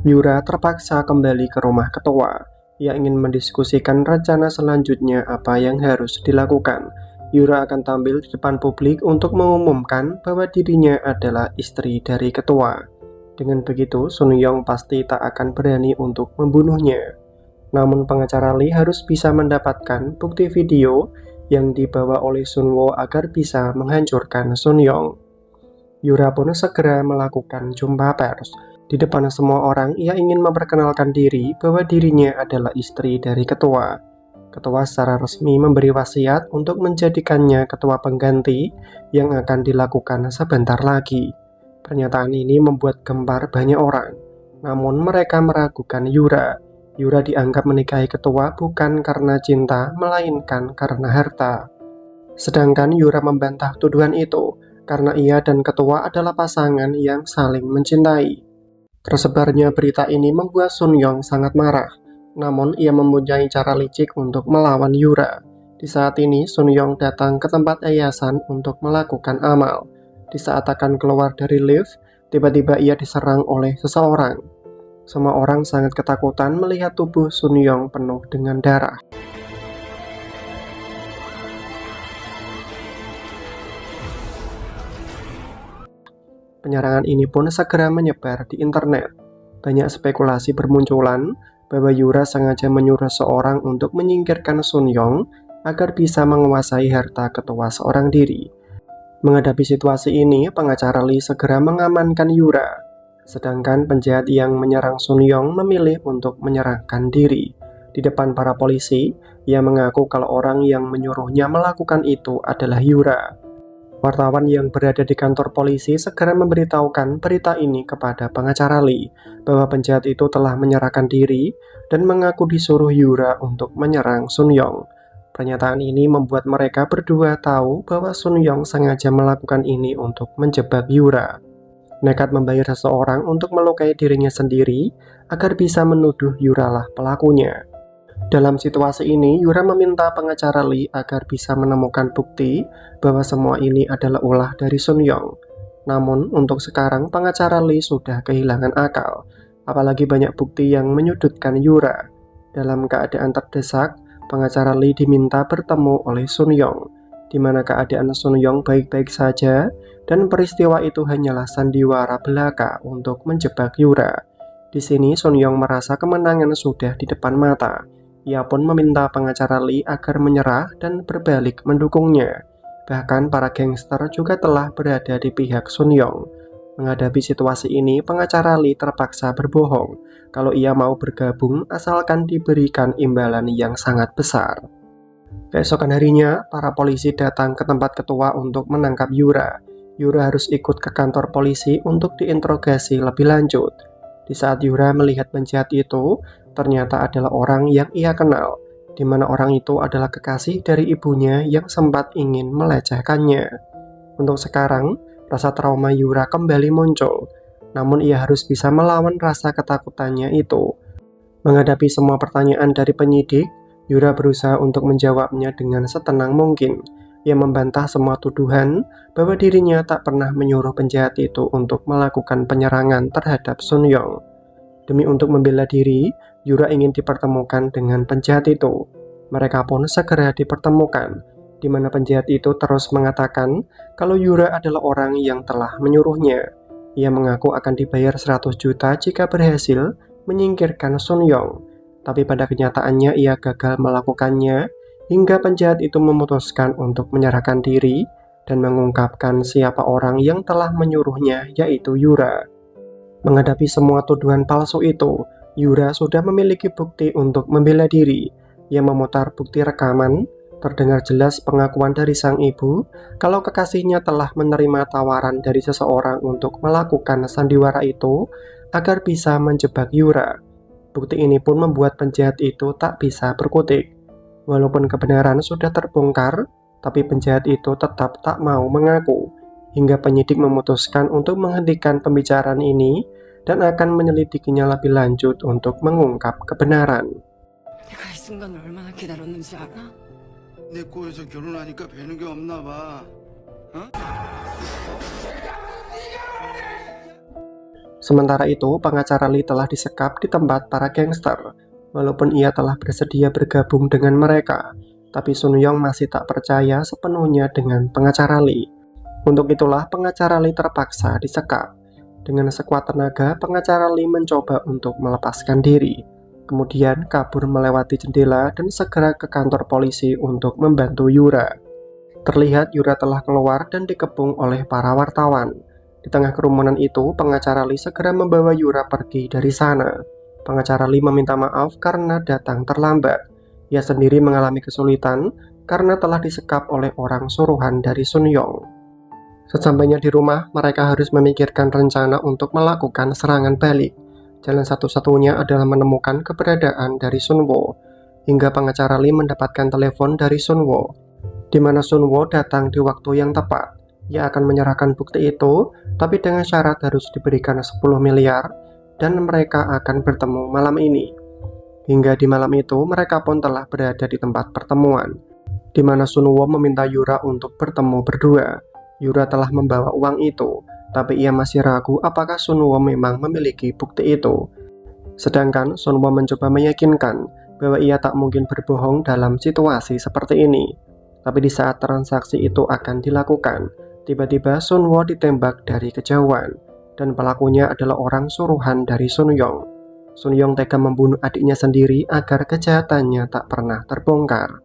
Yura terpaksa kembali ke rumah ketua. Ia ingin mendiskusikan rencana selanjutnya apa yang harus dilakukan. Yura akan tampil di depan publik untuk mengumumkan bahwa dirinya adalah istri dari ketua. Dengan begitu, Sun Yong pasti tak akan berani untuk membunuhnya. Namun pengacara Lee harus bisa mendapatkan bukti video yang dibawa oleh Sun Wo agar bisa menghancurkan Sun Yong. Yura pun segera melakukan jumpa pers. Di depan semua orang, ia ingin memperkenalkan diri bahwa dirinya adalah istri dari ketua. Ketua secara resmi memberi wasiat untuk menjadikannya ketua pengganti yang akan dilakukan sebentar lagi. Pernyataan ini membuat gempar banyak orang. Namun mereka meragukan Yura. Yura dianggap menikahi ketua bukan karena cinta, melainkan karena harta. Sedangkan Yura membantah tuduhan itu, karena ia dan ketua adalah pasangan yang saling mencintai. Tersebarnya berita ini membuat Sun Yong sangat marah. Namun ia mempunyai cara licik untuk melawan Yura. Di saat ini Sun Yong datang ke tempat yayasan untuk melakukan amal. Di saat akan keluar dari lift, tiba-tiba ia diserang oleh seseorang. Semua orang sangat ketakutan melihat tubuh Sun Yong penuh dengan darah. Penyerangan ini pun segera menyebar di internet. Banyak spekulasi bermunculan bahwa Yura sengaja menyuruh seorang untuk menyingkirkan Sun Yong agar bisa menguasai harta ketua seorang diri. Menghadapi situasi ini, pengacara Lee segera mengamankan Yura, sedangkan penjahat yang menyerang Sun Yong memilih untuk menyerahkan diri. Di depan para polisi, ia mengaku kalau orang yang menyuruhnya melakukan itu adalah Yura. Wartawan yang berada di kantor polisi segera memberitahukan berita ini kepada pengacara Lee bahwa penjahat itu telah menyerahkan diri dan mengaku disuruh Yura untuk menyerang Sun Yong. Pernyataan ini membuat mereka berdua tahu bahwa Sun Yong sengaja melakukan ini untuk menjebak Yura. Nekat membayar seseorang untuk melukai dirinya sendiri agar bisa menuduh Yura lah pelakunya. Dalam situasi ini, Yura meminta pengacara Lee agar bisa menemukan bukti bahwa semua ini adalah ulah dari Sun Yong. Namun, untuk sekarang pengacara Lee sudah kehilangan akal, apalagi banyak bukti yang menyudutkan Yura. Dalam keadaan terdesak, pengacara Lee diminta bertemu oleh Sun Yong, di mana keadaan Sun Yong baik-baik saja dan peristiwa itu hanyalah sandiwara belaka untuk menjebak Yura. Di sini Sun Yong merasa kemenangan sudah di depan mata. Ia pun meminta pengacara Lee agar menyerah dan berbalik mendukungnya. Bahkan para gangster juga telah berada di pihak Sun Yong. Menghadapi situasi ini, pengacara Lee terpaksa berbohong kalau ia mau bergabung asalkan diberikan imbalan yang sangat besar. Keesokan harinya, para polisi datang ke tempat ketua untuk menangkap Yura. Yura harus ikut ke kantor polisi untuk diinterogasi lebih lanjut. Di saat Yura melihat penjahat itu, ternyata adalah orang yang ia kenal, di mana orang itu adalah kekasih dari ibunya yang sempat ingin melecehkannya. Untuk sekarang, rasa trauma Yura kembali muncul, namun ia harus bisa melawan rasa ketakutannya itu. Menghadapi semua pertanyaan dari penyidik, Yura berusaha untuk menjawabnya dengan setenang mungkin. Ia membantah semua tuduhan bahwa dirinya tak pernah menyuruh penjahat itu untuk melakukan penyerangan terhadap Sun Yong. Demi untuk membela diri, Yura ingin dipertemukan dengan penjahat itu. Mereka pun segera dipertemukan, di mana penjahat itu terus mengatakan kalau Yura adalah orang yang telah menyuruhnya. Ia mengaku akan dibayar 100 juta jika berhasil menyingkirkan Sun Yong. Tapi pada kenyataannya ia gagal melakukannya, hingga penjahat itu memutuskan untuk menyerahkan diri dan mengungkapkan siapa orang yang telah menyuruhnya, yaitu Yura. Menghadapi semua tuduhan palsu itu, Yura sudah memiliki bukti untuk membela diri. Ia memutar bukti rekaman, terdengar jelas pengakuan dari sang ibu kalau kekasihnya telah menerima tawaran dari seseorang untuk melakukan sandiwara itu agar bisa menjebak Yura. Bukti ini pun membuat penjahat itu tak bisa berkutik. Walaupun kebenaran sudah terbongkar, tapi penjahat itu tetap tak mau mengaku, hingga penyidik memutuskan untuk menghentikan pembicaraan ini dan akan menyelidikinya lebih lanjut untuk mengungkap kebenaran. 내가 이 순간을 얼마나 기다렸는지 알아? 내 꼬에서 결혼하니까 배는 게 없나 봐. Sementara itu, pengacara Lee telah disekap di tempat para gangster. Walaupun ia telah bersedia bergabung dengan mereka, tapi Sun Yong masih tak percaya sepenuhnya dengan pengacara Lee. Untuk itulah pengacara Lee terpaksa disekap. Dengan sekuat tenaga, pengacara Lee mencoba untuk melepaskan diri, kemudian kabur melewati jendela dan segera ke kantor polisi untuk membantu Yura. Terlihat Yura telah keluar dan dikepung oleh para wartawan. Di tengah kerumunan itu, pengacara Lee segera membawa Yura pergi dari sana. Pengacara Lee meminta maaf karena datang terlambat. Ia sendiri mengalami kesulitan karena telah disekap oleh orang suruhan dari Sun Yong. Sesampainya di rumah, mereka harus memikirkan rencana untuk melakukan serangan balik. Jalan satu-satunya adalah menemukan keberadaan dari Sun Wo, hingga pengacara Lee mendapatkan telepon dari Sun Wo, di mana Sun Wo datang di waktu yang tepat. Ia akan menyerahkan bukti itu, tapi dengan syarat harus diberikan 10 miliar, dan mereka akan bertemu malam ini. Hingga di malam itu, mereka pun telah berada di tempat pertemuan, di mana Sun Wo meminta Yura untuk bertemu berdua. Yura telah membawa uang itu, tapi ia masih ragu apakah Sun Wo memang memiliki bukti itu. Sedangkan Sun Wo mencoba meyakinkan bahwa ia tak mungkin berbohong dalam situasi seperti ini. Tapi di saat transaksi itu akan dilakukan, tiba-tiba Sun Wo ditembak dari kejauhan, dan pelakunya adalah orang suruhan dari Sun Yong. Sun Yong tega membunuh adiknya sendiri agar kejahatannya tak pernah terbongkar.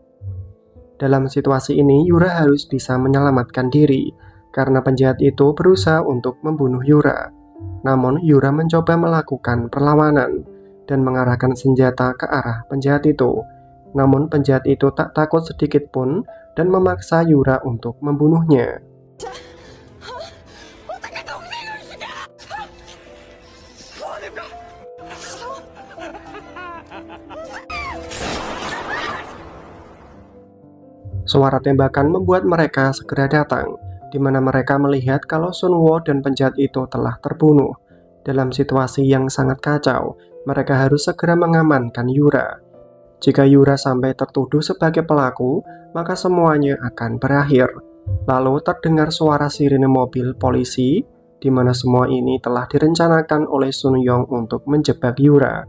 Dalam situasi ini, Yura harus bisa menyelamatkan diri, karena penjahat itu berusaha untuk membunuh Yura. Namun, Yura mencoba melakukan perlawanan dan mengarahkan senjata ke arah penjahat itu. Namun, penjahat itu tak takut sedikit pun dan memaksa Yura untuk membunuhnya. Suara tembakan membuat mereka segera datang, di mana mereka melihat kalau Sun Wo dan penjahat itu telah terbunuh. Dalam situasi yang sangat kacau, mereka harus segera mengamankan Yura. Jika Yura sampai tertuduh sebagai pelaku, maka semuanya akan berakhir. Lalu terdengar suara sirine mobil polisi, di mana semua ini telah direncanakan oleh Sun Yong untuk menjebak Yura.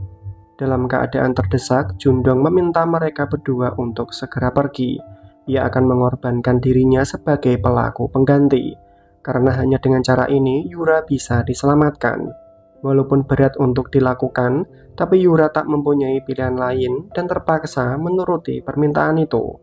Dalam keadaan terdesak, Jundong meminta mereka berdua untuk segera pergi. Ia akan mengorbankan dirinya sebagai pelaku pengganti, karena hanya dengan cara ini Yura bisa diselamatkan. Walaupun berat untuk dilakukan, tapi Yura tak mempunyai pilihan lain dan terpaksa menuruti permintaan itu.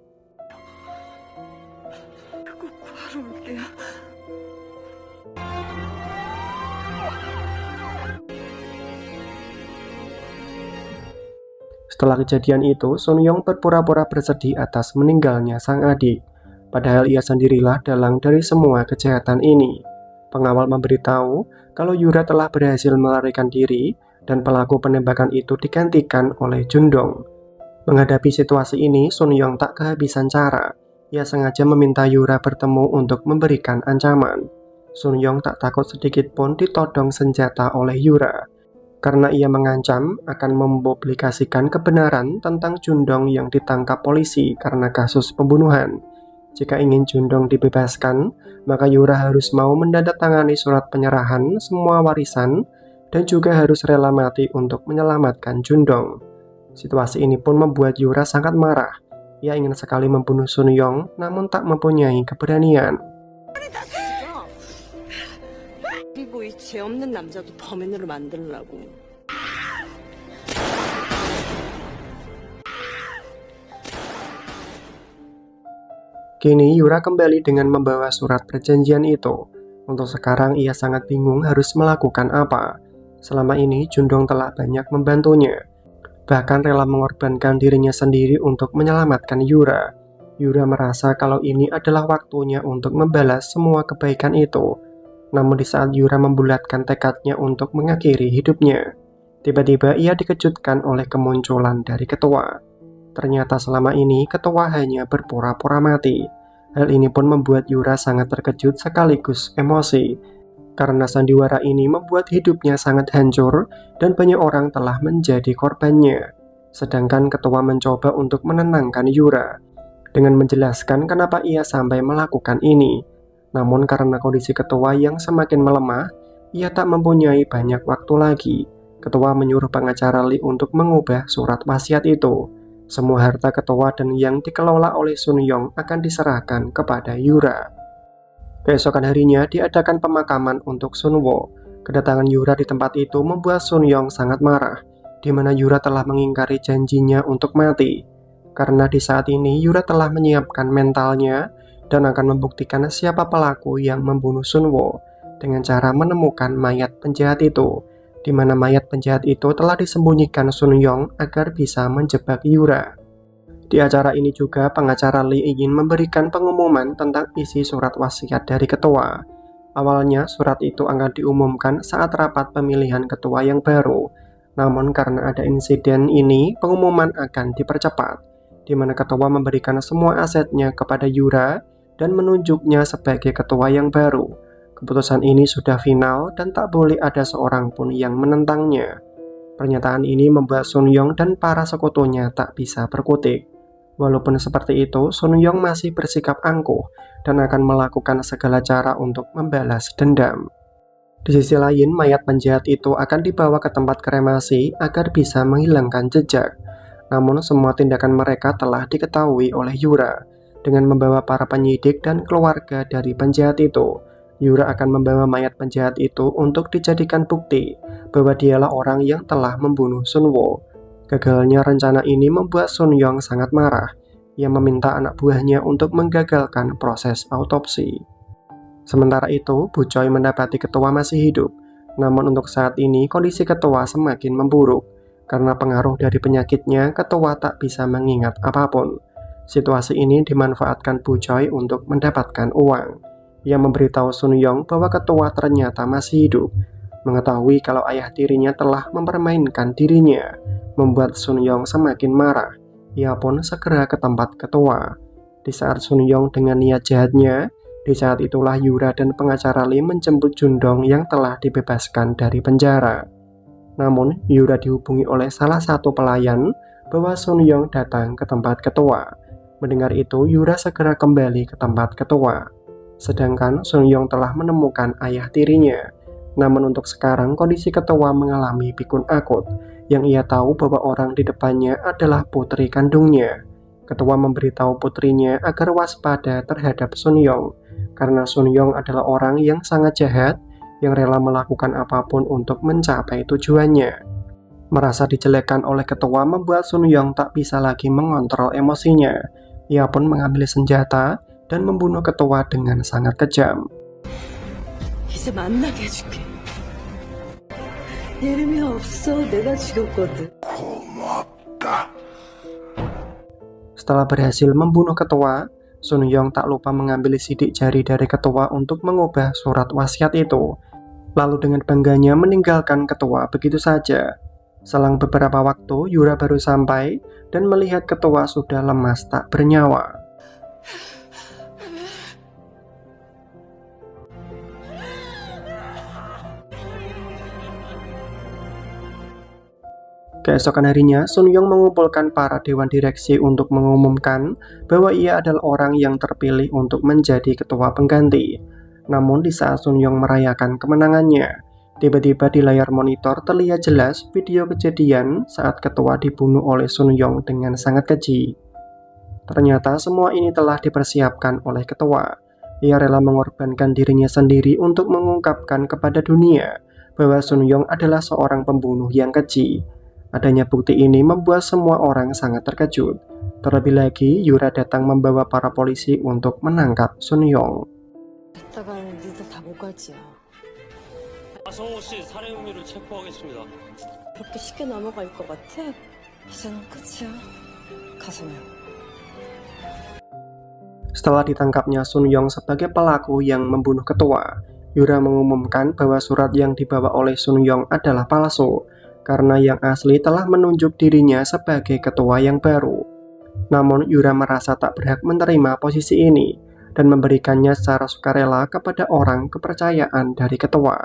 Setelah kejadian itu, Sun Yong berpura-pura bersedih atas meninggalnya sang adik. Padahal ia sendirilah dalang dari semua kejahatan ini. Pengawal memberitahu kalau Yura telah berhasil melarikan diri dan pelaku penembakan itu digantikan oleh Jundong. Menghadapi situasi ini, Sun Yong tak kehabisan cara. Ia sengaja meminta Yura bertemu untuk memberikan ancaman. Sun Yong tak takut sedikit pun ditodong senjata oleh Yura, karena ia mengancam akan mempublikasikan kebenaran tentang Jundong yang ditangkap polisi karena kasus pembunuhan. Jika ingin Jundong dibebaskan, maka Yura harus mau menandatangani surat penyerahan semua warisan dan juga harus rela mati untuk menyelamatkan Jundong. Situasi ini pun membuat Yura sangat marah. Ia ingin sekali membunuh Sun Yong, namun tak mempunyai keberanian. 그리고 이 죄 없는 남자도 범인으로 만들려고. Kini Yura kembali dengan membawa surat perjanjian itu. Untuk sekarang ia sangat bingung harus melakukan apa. Selama ini Jundong telah banyak membantunya, bahkan rela mengorbankan dirinya sendiri untuk menyelamatkan Yura. Yura merasa kalau ini adalah waktunya untuk membalas semua kebaikan itu. Namun di saat Yura membulatkan tekadnya untuk mengakhiri hidupnya, tiba-tiba ia dikejutkan oleh kemunculan dari ketua. Ternyata selama ini ketua hanya berpura-pura mati. Hal ini pun membuat Yura sangat terkejut sekaligus emosi, karena sandiwara ini membuat hidupnya sangat hancur dan banyak orang telah menjadi korbannya. Sedangkan ketua mencoba untuk menenangkan Yura dengan menjelaskan kenapa ia sampai melakukan ini. Namun karena kondisi ketua yang semakin melemah, ia tak mempunyai banyak waktu lagi. Ketua menyuruh pengacara Li untuk mengubah surat wasiat itu. Semua harta ketua dan yang dikelola oleh Sun Yong akan diserahkan kepada Yura. Keesokan harinya diadakan pemakaman untuk Sun Wo. Kedatangan Yura di tempat itu membuat Sun Yong sangat marah, di mana Yura telah mengingkari janjinya untuk mati. Karena di saat ini Yura telah menyiapkan mentalnya dan akan membuktikan siapa pelaku yang membunuh Sun Wo dengan cara menemukan mayat penjahat itu, di mana mayat penjahat itu telah disembunyikan Sun Yong agar bisa menjebak Yura. Di acara ini juga pengacara Li ingin memberikan pengumuman tentang isi surat wasiat dari ketua. Awalnya surat itu akan diumumkan saat rapat pemilihan ketua yang baru, namun karena ada insiden ini pengumuman akan dipercepat, di mana ketua memberikan semua asetnya kepada Yura dan menunjuknya sebagai ketua yang baru. Keputusan ini sudah final dan tak boleh ada seorang pun yang menentangnya. Pernyataan ini membuat Sun Yong dan para sekutunya tak bisa berkutik. Walaupun seperti itu, Sun Yong masih bersikap angkuh dan akan melakukan segala cara untuk membalas dendam. Di sisi lain, mayat penjahat itu akan dibawa ke tempat kremasi agar bisa menghilangkan jejak. Namun semua tindakan mereka telah diketahui oleh Yura. Dengan membawa para penyidik dan keluarga dari penjahat itu, Yura akan membawa mayat penjahat itu untuk dijadikan bukti bahwa dialah orang yang telah membunuh Sunwo. Gagalnya rencana ini membuat Sun Yong sangat marah. Ia meminta anak buahnya untuk menggagalkan proses autopsi. Sementara itu, Bu Choi mendapati ketua masih hidup. Namun untuk saat ini kondisi ketua semakin memburuk. Karena pengaruh dari penyakitnya, ketua tak bisa mengingat apapun. Situasi ini dimanfaatkan Bu Choi untuk mendapatkan uang. Ia memberitahu Sun Yong bahwa ketua ternyata masih hidup. Mengetahui kalau ayah tirinya telah mempermainkan dirinya, membuat Sun Yong semakin marah. Ia pun segera ke tempat ketua. Di saat Sun Yong dengan niat jahatnya, di saat itulah Yura dan pengacara Lee menjemput Jundong yang telah dibebaskan dari penjara. Namun, Yura dihubungi oleh salah satu pelayan bahwa Sun Yong datang ke tempat ketua. Mendengar itu, Yura segera kembali ke tempat ketua. Sedangkan Sun Yong telah menemukan ayah tirinya. Namun untuk sekarang kondisi ketua mengalami pikun akut, yang ia tahu bahwa orang di depannya adalah putri kandungnya. Ketua memberitahu putrinya agar waspada terhadap Sun Yong, karena Sun Yong adalah orang yang sangat jahat, yang rela melakukan apapun untuk mencapai tujuannya. Merasa dijelekkan oleh ketua membuat Sun Yong tak bisa lagi mengontrol emosinya. Ia pun mengambil senjata dan membunuh ketua dengan sangat kejam. 이제 만나게 해줄게. 예림이가 없어. 내가 죽였거든. Setelah berhasil membunuh ketua, Sun Yong tak lupa mengambil sidik jari dari ketua untuk mengubah surat wasiat itu. Lalu dengan bangganya meninggalkan ketua begitu saja. Selang beberapa waktu, Yura baru sampai dan melihat ketua sudah lemas tak bernyawa. Keesokan harinya, Sun Yong mengumpulkan para dewan direksi untuk mengumumkan bahwa ia adalah orang yang terpilih untuk menjadi ketua pengganti. Namun di saat Sun Yong merayakan kemenangannya, tiba-tiba di layar monitor terlihat jelas video kejadian saat ketua dibunuh oleh Sun Yong dengan sangat keji. Ternyata semua ini telah dipersiapkan oleh ketua. Ia rela mengorbankan dirinya sendiri untuk mengungkapkan kepada dunia bahwa Sun Yong adalah seorang pembunuh yang keji. Adanya bukti ini membuat semua orang sangat terkejut. Terlebih lagi, Yura datang membawa para polisi untuk menangkap Sun Yong. 갔다가는 니들 다 못 갈지야. 성호 씨 살해 혐의로 체포하겠습니다. 그렇게 쉽게 넘어갈 것 같아? 이제는 끝이야. 가서면. Setelah ditangkapnya Sun Yong sebagai pelaku yang membunuh ketua, Yura mengumumkan bahwa surat yang dibawa oleh Sun Yong adalah palsu, karena yang asli telah menunjuk dirinya sebagai ketua yang baru. Namun Yura merasa tak berhak menerima posisi ini dan memberikannya secara sukarela kepada orang kepercayaan dari ketua.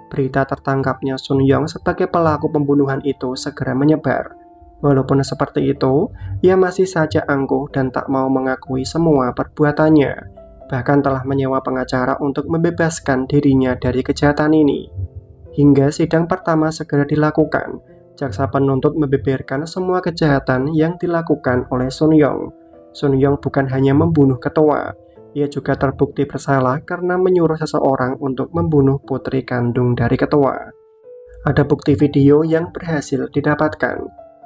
Berita tertangkapnya Sun Yong sebagai pelaku pembunuhan itu segera menyebar. Walaupun seperti itu, ia masih saja angkuh dan tak mau mengakui semua perbuatannya. Bahkan telah menyewa pengacara untuk membebaskan dirinya dari kejahatan ini. Hingga sidang pertama segera dilakukan, jaksa penuntut membeberkan semua kejahatan yang dilakukan oleh Sun Yong. Sun Yong bukan hanya membunuh ketua, ia juga terbukti bersalah karena menyuruh seseorang untuk membunuh putri kandung dari ketua. Ada bukti video yang berhasil didapatkan.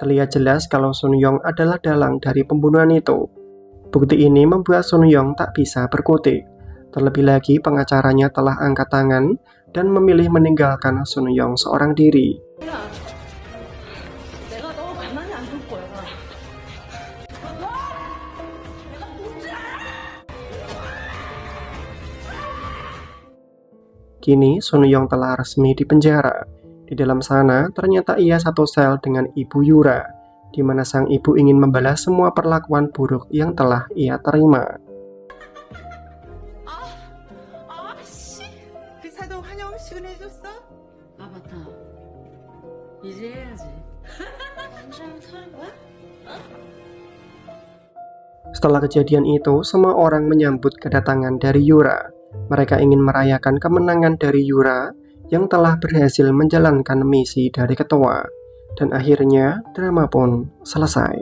Terlihat jelas kalau Sun Yong adalah dalang dari pembunuhan itu. Bukti ini membuat Sun Yong tak bisa berkutik. Terlebih lagi pengacaranya telah angkat tangan dan memilih meninggalkan Sun Yong seorang diri. Kini Sun Yong telah resmi dipenjara. Di dalam sana ternyata ia satu sel dengan Ibu Yura, di mana sang ibu ingin membalas semua perlakuan buruk yang telah ia terima. 아 맞다. 이제 해야지. Setelah kejadian itu, semua orang menyambut kedatangan dari Yura. Mereka ingin merayakan kemenangan dari Yura yang telah berhasil menjalankan misi dari ketua. Dan akhirnya drama pun selesai.